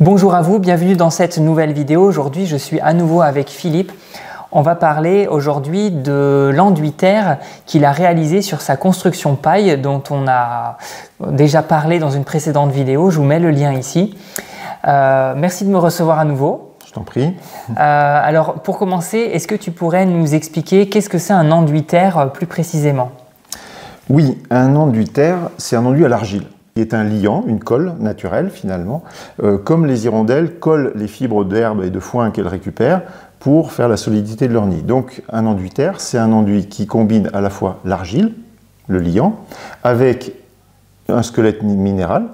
Bonjour à vous, bienvenue dans cette nouvelle vidéo. Aujourd'hui, je suis à nouveau avec Philippe. On va parler aujourd'hui de l'enduit terre qu'il a réalisé sur sa construction paille dont on a déjà parlé dans une précédente vidéo. Je vous mets le lien ici. Merci de me recevoir à nouveau. Je t'en prie. Alors, pour commencer, est-ce que tu pourrais nous expliquer qu'est-ce que c'est un enduit terre plus précisément? Oui, un enduit terre, c'est un enduit à l'argile. Il est un liant, une colle naturelle finalement, comme les hirondelles collent les fibres d'herbe et de foin qu'elles récupèrent pour faire la solidité de leur nid. Donc un enduit terre, c'est un enduit qui combine à la fois l'argile, le liant, avec un squelette minéral.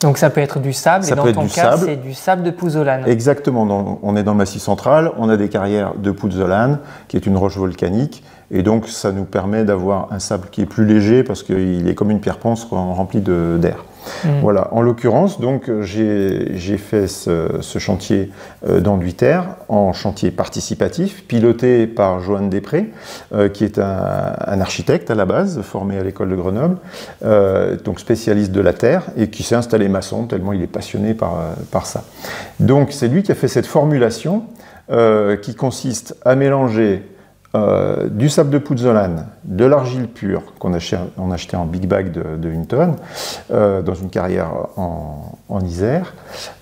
Donc ça peut être du sable, et dans ton cas, c'est du sable de pouzzolane. Exactement, on est dans le Massif central, on a des carrières de pouzzolane, qui est une roche volcanique, et donc ça nous permet d'avoir un sable qui est plus léger, parce qu'il est comme une pierre ponce remplie d'air. Voilà, en l'occurrence, donc j'ai fait ce chantier d'enduit terre en chantier participatif, piloté par Joanne Després, qui est un architecte à la base, formé à l'école de Grenoble, donc spécialiste de la terre, et qui s'est installé maçon, tellement il est passionné par ça. Donc c'est lui qui a fait cette formulation qui consiste à mélanger du sable de pouzzolane, de l'argile pure qu'on achetait en big bag de 1 tonne dans une carrière en Isère,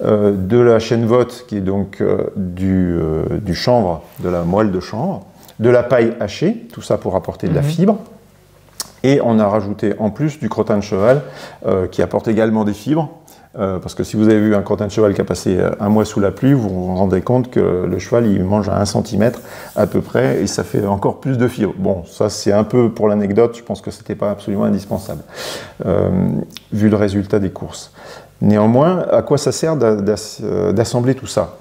de la chènevotte qui est donc du chanvre, de la moelle de chanvre, de la paille hachée, tout ça pour apporter de la fibre. Et on a rajouté en plus du crottin de cheval qui apporte également des fibres. Parce que si vous avez vu un crottin de cheval qui a passé un mois sous la pluie, vous vous rendez compte que le cheval il mange à 1 cm à peu près et ça fait encore plus de fibres. Bon, ça c'est un peu pour l'anecdote, je pense que c'était pas absolument indispensable vu le résultat des courses. Néanmoins, à quoi ça sert d'assembler tout ça?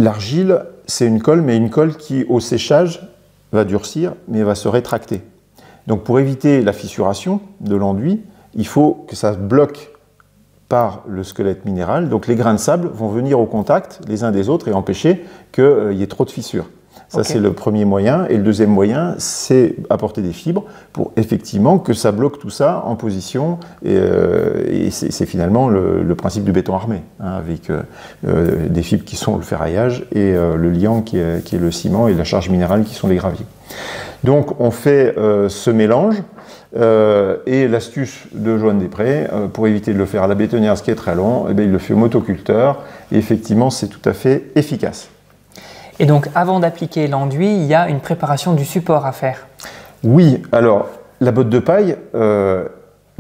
L'argile, c'est une colle, mais une colle qui au séchage va durcir, mais va se rétracter. Donc pour éviter la fissuration de l'enduit, il faut que ça bloque par le squelette minéral, donc les grains de sable vont venir au contact les uns des autres et empêcher qu'il y ait trop de fissures. Ça c'est le premier moyen, et le deuxième moyen c'est apporter des fibres pour effectivement que ça bloque tout ça en position, et c'est finalement le principe du béton armé, hein, avec des fibres qui sont le ferraillage et le liant qui est le ciment et la charge minérale qui sont les graviers. Donc on fait ce mélange. Et l'astuce de Joanne Després, pour éviter de le faire à la bétonnière, ce qui est très long, eh bien, il le fait au motoculteur, et effectivement c'est tout à fait efficace. Et donc avant d'appliquer l'enduit, il y a une préparation du support à faire. Oui, alors la botte de paille,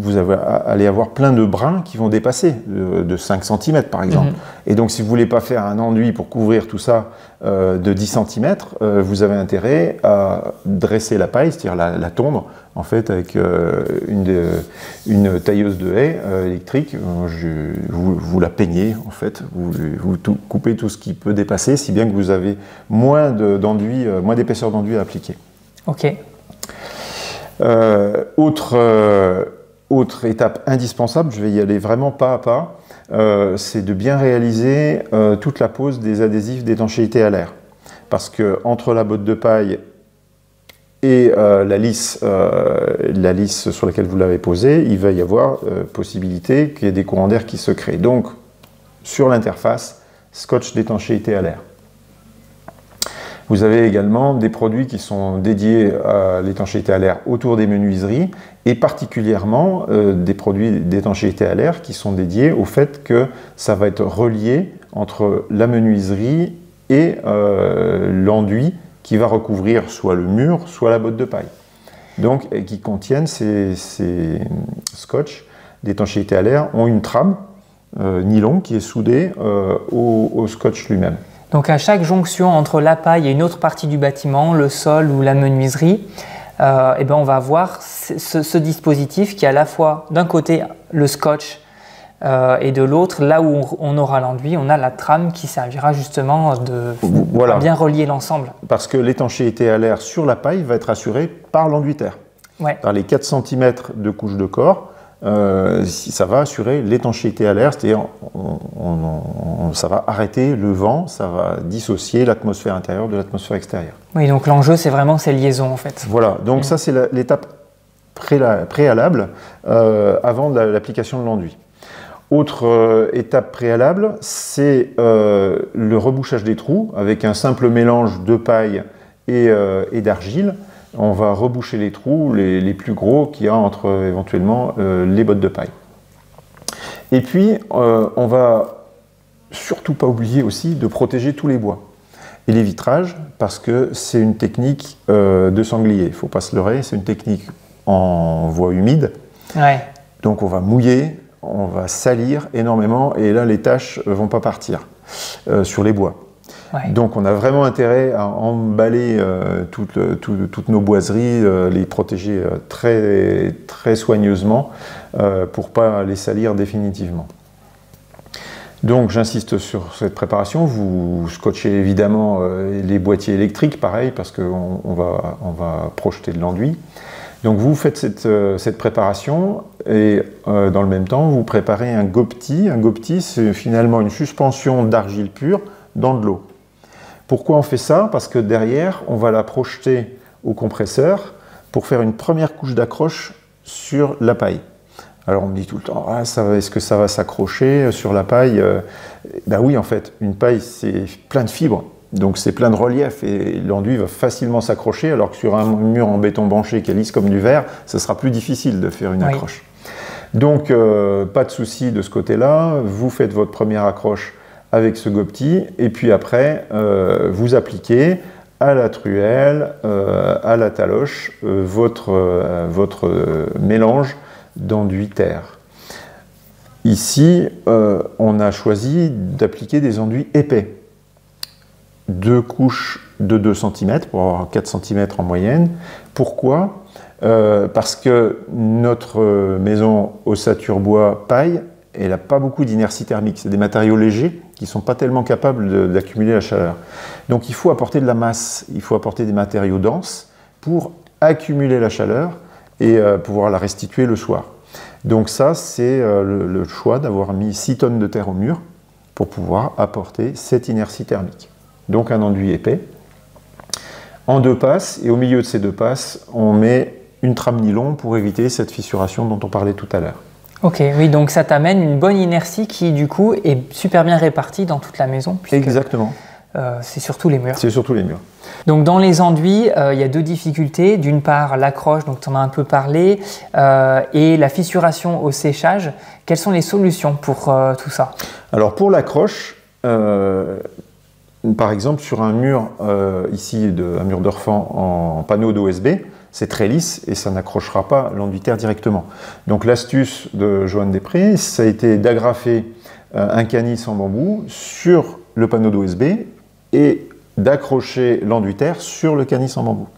vous allez avoir plein de brins qui vont dépasser de 5 cm par exemple. Et donc si vous ne voulez pas faire un enduit pour couvrir tout ça de 10 cm, vous avez intérêt à dresser la paille, c'est-à-dire la tondre en fait avec une tailleuse de haies électrique. Vous la peignez en fait, vous coupez tout ce qui peut dépasser, si bien que vous avez moins d'épaisseur d'enduit à appliquer. Ok. Autre étape indispensable, je vais y aller vraiment pas à pas, c'est de bien réaliser toute la pose des adhésifs d'étanchéité à l'air. Parce que entre la botte de paille et la lisse sur laquelle vous l'avez posée, il va y avoir possibilité qu'il y ait des courants d'air qui se créent. Donc, sur l'interface, scotch d'étanchéité à l'air. Vous avez également des produits qui sont dédiés à l'étanchéité à l'air autour des menuiseries, et particulièrement des produits d'étanchéité à l'air qui sont dédiés au fait que ça va être relié entre la menuiserie et l'enduit qui va recouvrir soit le mur, soit la botte de paille. Donc, qui contiennent ces scotch d'étanchéité à l'air, ont une trame nylon qui est soudée au scotch lui-même. Donc à chaque jonction entre la paille et une autre partie du bâtiment, le sol ou la menuiserie, eh ben on va avoir ce dispositif qui est à la fois d'un côté le scotch et de l'autre, là où on aura l'enduit, on a la trame qui servira justement à bien relier l'ensemble. Parce que l'étanchéité à l'air sur la paille va être assurée par l'enduit terre. Par les 4 cm de couche de corps, ça va assurer l'étanchéité à l'air, c'est-à-dire ça va arrêter le vent, ça va dissocier l'atmosphère intérieure de l'atmosphère extérieure. Oui, donc l'enjeu c'est vraiment ces liaisons en fait. Voilà, donc ça c'est l'étape préalable avant l'application de l'enduit. Autre étape préalable, c'est le rebouchage des trous avec un simple mélange de paille et d'argile. On va reboucher les trous les plus gros qu'il y a entre éventuellement les bottes de paille. Et puis, on va surtout pas oublier aussi de protéger tous les bois et les vitrages, parce que c'est une technique de sanglier. Il ne faut pas se leurrer, c'est une technique en voie humide. Ouais. Donc on va mouiller, on va salir énormément, et là les taches ne vont pas partir sur les bois. Ouais. Donc on a vraiment intérêt à emballer toutes nos boiseries, les protéger très, très soigneusement pour ne pas les salir définitivement. Donc j'insiste sur cette préparation. Vous scotchez évidemment les boîtiers électriques, pareil, parce qu'on va projeter de l'enduit. Donc vous faites cette préparation, et dans le même temps vous préparez un gobti. Un gobti, c'est finalement une suspension d'argile pure dans de l'eau. Pourquoi on fait ça? Parce que derrière on va la projeter au compresseur pour faire une première couche d'accroche sur la paille. Alors on me dit tout le temps, ah, est-ce que ça va s'accrocher sur la paille? Ben oui, en fait, une paille c'est plein de fibres, donc c'est plein de relief, et l'enduit va facilement s'accrocher, alors que sur un mur en béton banché qui est lisse comme du verre, ce sera plus difficile de faire une accroche. Donc pas de souci de ce côté-là, vous faites votre première accroche avec ce gobti, et puis après vous appliquez à la truelle, à la taloche, votre mélange d'enduit terre. Ici, on a choisi d'appliquer des enduits épais. 2 couches de 2 cm pour avoir 4 cm en moyenne. Pourquoi? Parce que notre maison ossature bois paille, elle n'a pas beaucoup d'inertie thermique. C'est des matériaux légers qui ne sont pas tellement capables d'accumuler la chaleur. Donc il faut apporter de la masse, il faut apporter des matériaux denses pour accumuler la chaleur et pouvoir la restituer le soir. Donc ça, c'est le choix d'avoir mis 6 tonnes de terre au mur pour pouvoir apporter cette inertie thermique. Donc un enduit épais, en 2 passes, et au milieu de ces 2 passes, on met une trame nylon pour éviter cette fissuration dont on parlait tout à l'heure. Ok, oui, donc ça t'amène une bonne inertie qui, du coup, est super bien répartie dans toute la maison. Exactement. C'est surtout les murs. C'est surtout les murs. Donc dans les enduits, il y a 2 difficultés. D'une part, l'accroche, donc tu en as un peu parlé, et la fissuration au séchage. Quelles sont les solutions pour tout ça? Alors pour l'accroche, par exemple sur un mur, ici, un mur d'Orfand en panneau d'OSB, c'est très lisse et ça n'accrochera pas l'enduit terre directement. Donc l'astuce de Joanne Després, ça a été d'agrafer un canis en bambou sur le panneau d'OSB et d'accrocher l'enduit terre sur le canis en bambou.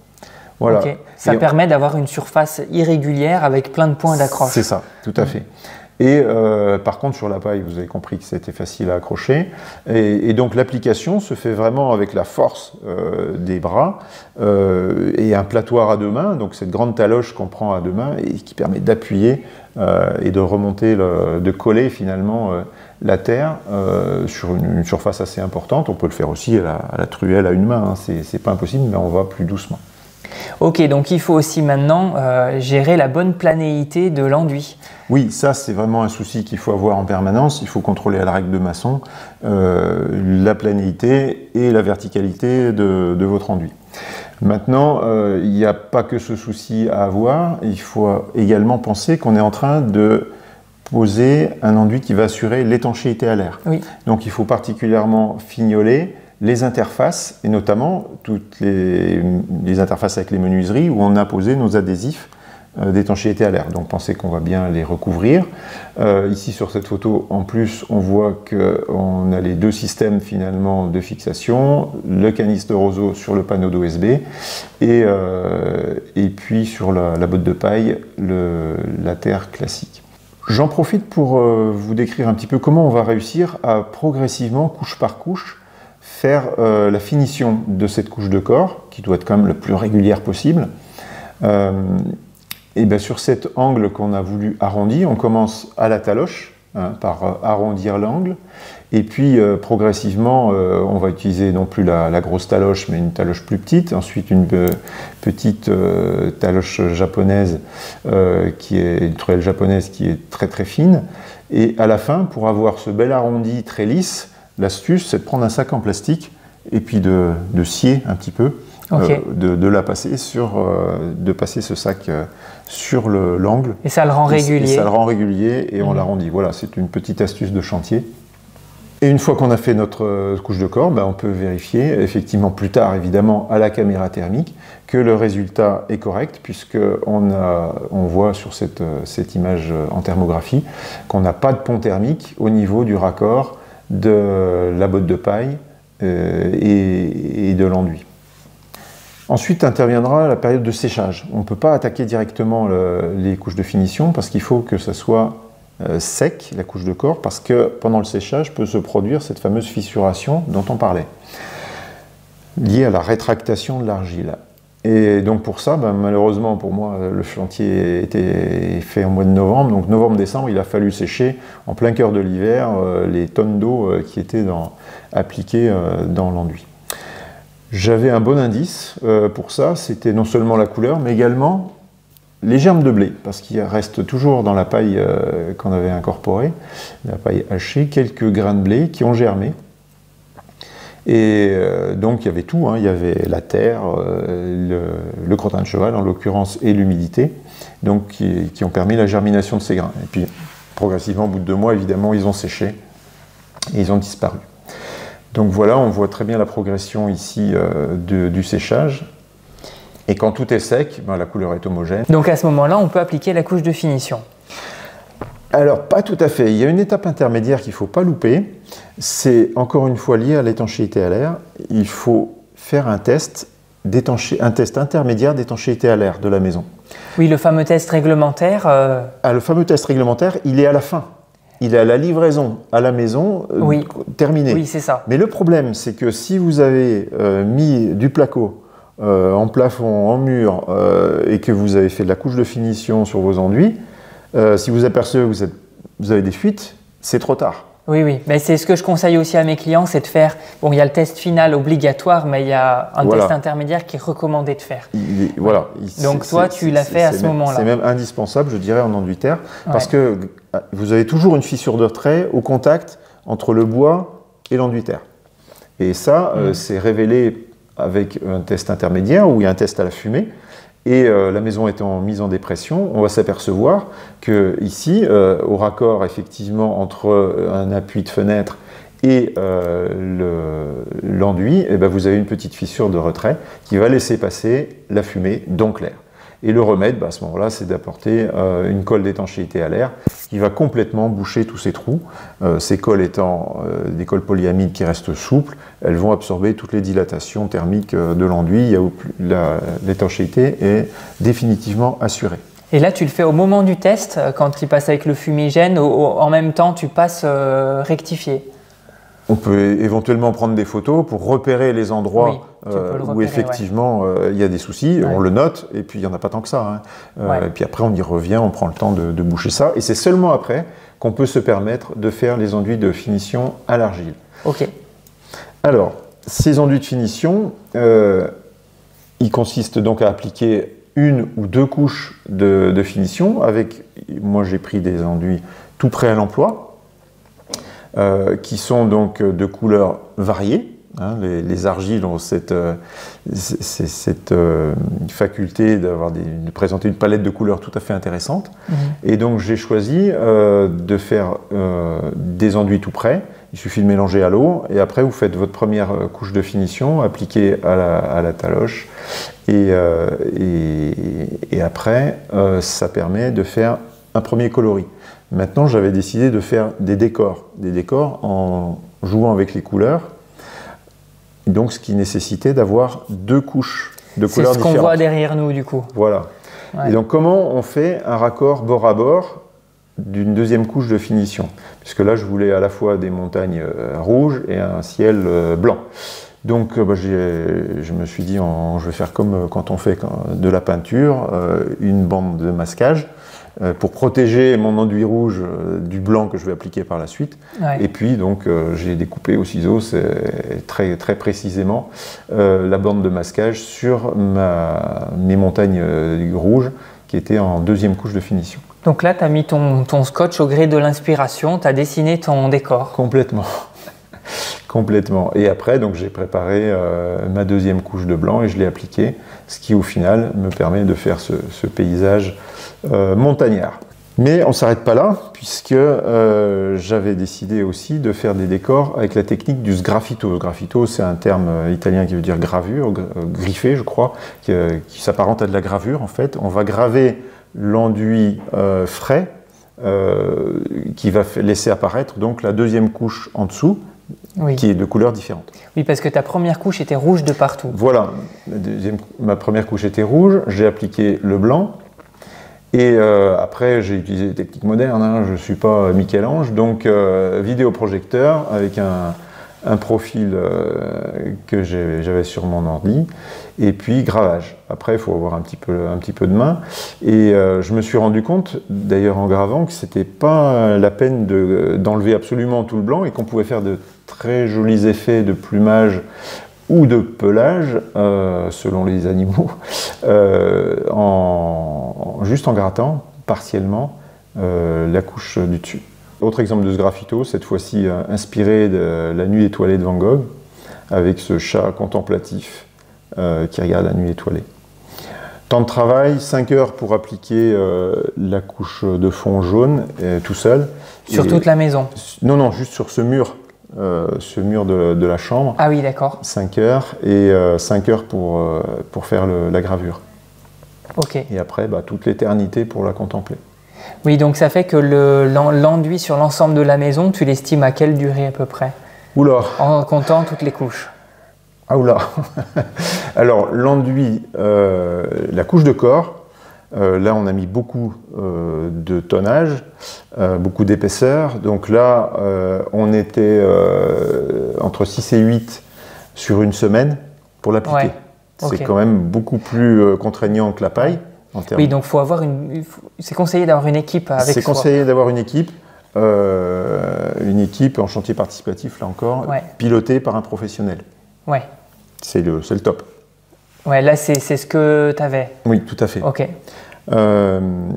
Voilà. Okay. Ça permet d'avoir une surface irrégulière avec plein de points d'accroche. C'est ça, tout à fait. Et par contre, sur la paille, vous avez compris que c'était facile à accrocher. Et donc l'application se fait vraiment avec la force des bras et un platoir à 2 mains, donc cette grande taloche qu'on prend à 2 mains et qui permet d'appuyer et de remonter, de coller finalement la terre sur une surface assez importante. On peut le faire aussi à la truelle à 1 main, hein. C'est pas impossible, mais on va plus doucement. Ok, donc il faut aussi maintenant gérer la bonne planéité de l'enduit. Oui, ça c'est vraiment un souci qu'il faut avoir en permanence. Il faut contrôler à la règle de maçon la planéité et la verticalité de votre enduit. Maintenant, il n'y a pas que ce souci à avoir. Il faut également penser qu'on est en train de poser un enduit qui va assurer l'étanchéité à l'air. Oui. Donc il faut particulièrement fignoler les interfaces, et notamment toutes les interfaces avec les menuiseries où on a posé nos adhésifs d'étanchéité à l'air. Donc pensez qu'on va bien les recouvrir. Ici sur cette photo, en plus, on voit qu'on a les 2 systèmes finalement de fixation, le canis de roseau sur le panneau d'OSB et puis sur la botte de paille, la terre classique. J'en profite pour vous décrire un petit peu comment on va réussir à progressivement, couche par couche, faire la finition de cette couche de corps, qui doit être quand même le plus régulière possible. Et bien sur cet angle qu'on a voulu arrondi, on commence à la taloche, hein, par arrondir l'angle. Et puis progressivement, on va utiliser non plus la grosse taloche, mais une taloche plus petite. Ensuite, une petite taloche japonaise, qui est une truelle japonaise qui est très très fine. Et à la fin, pour avoir ce bel arrondi très lisse, l'astuce, c'est de prendre un sac en plastique et puis de scier un petit peu, de passer ce sac sur l'angle. Et ça le rend régulier. Et ça le rend régulier et on l'arrondit. Voilà, c'est une petite astuce de chantier. Et une fois qu'on a fait notre couche de corps, on peut vérifier, effectivement plus tard évidemment à la caméra thermique, que le résultat est correct, puisqu'on voit sur cette image en thermographie qu'on n'a pas de pont thermique au niveau du raccord de la botte de paille et de l'enduit. Ensuite interviendra la période de séchage. On ne peut pas attaquer directement les couches de finition parce qu'il faut que ça soit sec, la couche de corps, parce que pendant le séchage peut se produire cette fameuse fissuration dont on parlait, liée à la rétractation de l'argile. Et donc pour ça, malheureusement pour moi, le chantier était fait en mois de novembre, donc novembre-décembre, il a fallu sécher en plein cœur de l'hiver les tonnes d'eau qui étaient appliquées dans l'enduit. J'avais un bon indice pour ça, c'était non seulement la couleur, mais également les germes de blé, parce qu'il reste toujours dans la paille qu'on avait incorporée, la paille hachée, quelques grains de blé qui ont germé. Et donc il y avait tout, hein. Il y avait la terre, le crottin de cheval en l'occurrence, et l'humidité, donc qui ont permis la germination de ces grains. Et puis progressivement, au bout de 2 mois, évidemment, ils ont séché et ils ont disparu. Donc voilà, on voit très bien la progression ici du séchage. Et quand tout est sec, la couleur est homogène. Donc à ce moment-là, on peut appliquer la couche de finition. Alors, pas tout à fait. Il y a une étape intermédiaire qu'il ne faut pas louper. C'est encore une fois lié à l'étanchéité à l'air. Il faut faire un test intermédiaire d'étanchéité à l'air de la maison. Oui, le fameux test réglementaire. Le fameux test réglementaire, il est à la fin. Il est à la livraison à la maison terminée. Oui, c'est ça. Mais le problème, c'est que si vous avez mis du placo en plafond, en mur, et que vous avez fait de la couche de finition sur vos enduits, si vous apercevez que vous avez des fuites, c'est trop tard. Oui, oui. Mais c'est ce que je conseille aussi à mes clients, c'est de faire... Bon, il y a le test final obligatoire, mais il y a un test intermédiaire qui est recommandé de faire. Donc toi, tu l'as fait à ce moment-là. C'est même indispensable, je dirais, en enduit terre, parce que vous avez toujours une fissure de trait au contact entre le bois et l'enduit terre. Et ça, c'est révélé avec un test intermédiaire où il y a un test à la fumée. Et la maison étant mise en dépression, on va s'apercevoir que ici, au raccord effectivement entre un appui de fenêtre et l'enduit, vous avez une petite fissure de retrait qui va laisser passer la fumée, donc l'air. Et le remède, à ce moment-là, c'est d'apporter une colle d'étanchéité à l'air qui va complètement boucher tous ces trous. Ces colles étant des colles polyamides qui restent souples, elles vont absorber toutes les dilatations thermiques de l'enduit. L'étanchéité est définitivement assurée. Et là, tu le fais au moment du test, quand tu passes avec le fumigène, en même temps, tu passes rectifier. On peut éventuellement prendre des photos pour repérer les endroits où effectivement il y a des soucis, on le note, et puis il n'y en a pas tant que ça. Hein. Et puis après on y revient, on prend le temps de boucher ça, et c'est seulement après qu'on peut se permettre de faire les enduits de finition à l'argile. Ok. Alors, ces enduits de finition, ils consistent donc à appliquer 1 ou 2 couches de finition, moi j'ai pris des enduits tout prêts à l'emploi, qui sont donc de couleurs variées. Hein, les argiles ont cette faculté de présenter une palette de couleurs tout à fait intéressante. Et donc j'ai choisi de faire des enduits tout prêts. Il suffit de mélanger à l'eau et après vous faites votre première couche de finition appliquée à la taloche. Et après, ça permet de faire un premier coloris. Maintenant, j'avais décidé de faire des décors en jouant avec les couleurs, donc ce qui nécessitait d'avoir 2 couches de couleurs différentes. C'est ce qu'on voit derrière nous, du coup. Voilà. Ouais. Et donc, comment on fait un raccord bord à bord d'une deuxième couche de finition? Puisque là, je voulais à la fois des montagnes rouges et un ciel blanc. Donc, je me suis dit, je vais faire comme quand on fait de la peinture, une bande de masquage. pour protéger mon enduit rouge du blanc que je vais appliquer par la suite. Ouais. Et puis donc j'ai découpé au ciseau très, très précisément la bande de masquage sur mes montagnes rouges qui étaient en deuxième couche de finition. Donc là, tu as mis ton scotch au gré de l'inspiration, tu as dessiné ton décor. Complètement. Complètement. Et après, donc j'ai préparé ma deuxième couche de blanc et je l'ai appliqué, ce qui au final me permet de faire ce paysage montagnard. Mais on ne s'arrête pas là, puisque j'avais décidé aussi de faire des décors avec la technique du sgraffito. Sgraffito, c'est un terme italien qui veut dire gravure, griffé, je crois, qui s'apparente à de la gravure en fait. On va graver l'enduit frais qui va laisser apparaître donc la deuxième couche en dessous, oui, qui est de couleurs différentes. Oui, parce que ta première couche était rouge de partout. Voilà, ma première couche était rouge, j'ai appliqué le blanc, et après j'ai utilisé des techniques modernes, hein, je ne suis pas Michel-Ange, donc vidéoprojecteur avec un profil que j'avais sur mon ordi, et puis gravage. Après, il faut avoir un petit peu de main. Et je me suis rendu compte, d'ailleurs en gravant, que c'était pas la peine d'enlever absolument tout le blanc et qu'on pouvait faire de très jolis effets de plumage ou de pelage, selon les animaux, juste en grattant partiellement la couche du dessus. Autre exemple de sgraffito, cette fois-ci inspiré de La Nuit étoilée de Van Gogh, avec ce chat contemplatif qui regarde la nuit étoilée. Temps de travail, 5 heures pour appliquer la couche de fond jaune, tout seul. Sur toute la maison? Non, non, juste sur ce mur de la chambre. Ah oui, d'accord. 5 heures, et 5 heures pour faire la gravure. Ok. Et après, toute l'éternité pour la contempler. Oui, donc ça fait que l'enduit sur l'ensemble de la maison, tu l'estimes à quelle durée à peu près? Oula! En comptant toutes les couches. Ah oula! Alors, l'enduit, la couche de corps, là on a mis beaucoup de tonnage, beaucoup d'épaisseur. Donc là, on était entre 6 et 8 sur une semaine pour l'appliquer. Ouais. C'est quand même beaucoup plus contraignant que la paille. Oui, donc c'est conseillé d'avoir une équipe avec soi. C'est conseillé d'avoir une équipe en chantier participatif, là encore, ouais, pilotée par un professionnel. Ouais. C'est le top. Ouais, là, c'est ce que tu avais. Oui, tout à fait. Ok.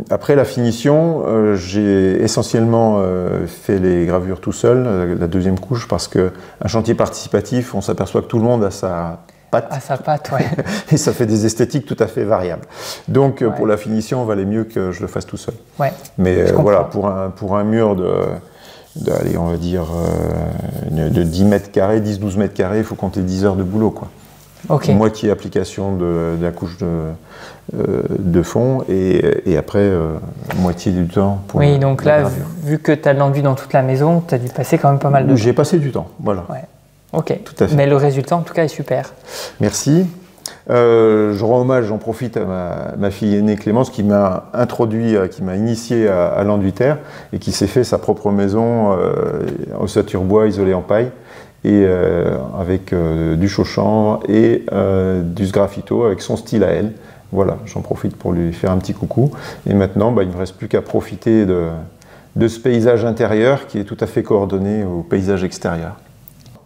Après la finition, j'ai essentiellement fait les gravures tout seul, la deuxième couche, parce qu'un chantier participatif, on s'aperçoit que tout le monde a sa patte. À sa patte, ouais. Et ça fait des esthétiques tout à fait variables. Donc ouais, pour la finition, il valait mieux que je le fasse tout seul. Ouais. Mais voilà, pour un mur allez, on va dire de 10 mètres carrés, 10-12 mètres carrés, il faut compter 10 heures de boulot, quoi. Okay. Moitié application de la couche de fond et après moitié du temps pour oui, donc là, vu que tu as de l'enduit dans toute la maison, tu as dû passer quand même pas mal de temps. J'ai passé du temps, voilà. Ouais. Ok, tout à fait. Mais le résultat en tout cas est super. Merci. Je rends hommage, j'en profite à ma fille aînée Clémence qui m'a introduit, qui m'a initié à l'enduitaire et qui s'est fait sa propre maison ossature bois isolée en paille et avec du chauchan et du sgraffito avec son style à elle. Voilà, j'en profite pour lui faire un petit coucou. Et maintenant, il ne me reste plus qu'à profiter de ce paysage intérieur qui est tout à fait coordonné au paysage extérieur.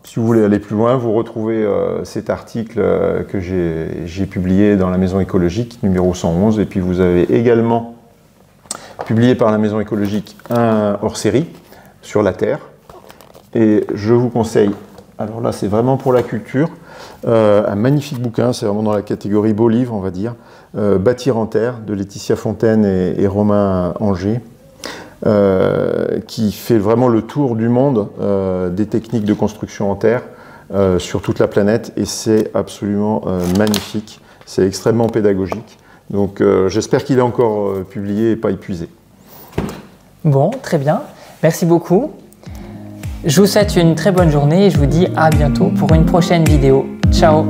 Si vous voulez aller plus loin, vous retrouvez cet article que j'ai publié dans la Maison écologique, numéro 111. Et puis vous avez également publié par la Maison écologique un hors-série sur la Terre. Et je vous conseille, alors là c'est vraiment pour la culture, un magnifique bouquin, c'est vraiment dans la catégorie beau livre on va dire, Bâtir en terre de Laetitia Fontaine et Romain Anger, qui fait vraiment le tour du monde des techniques de construction en terre sur toute la planète et c'est absolument magnifique, c'est extrêmement pédagogique. Donc j'espère qu'il est encore publié et pas épuisé. Bon, très bien, merci beaucoup. Je vous souhaite une très bonne journée et je vous dis à bientôt pour une prochaine vidéo. Ciao!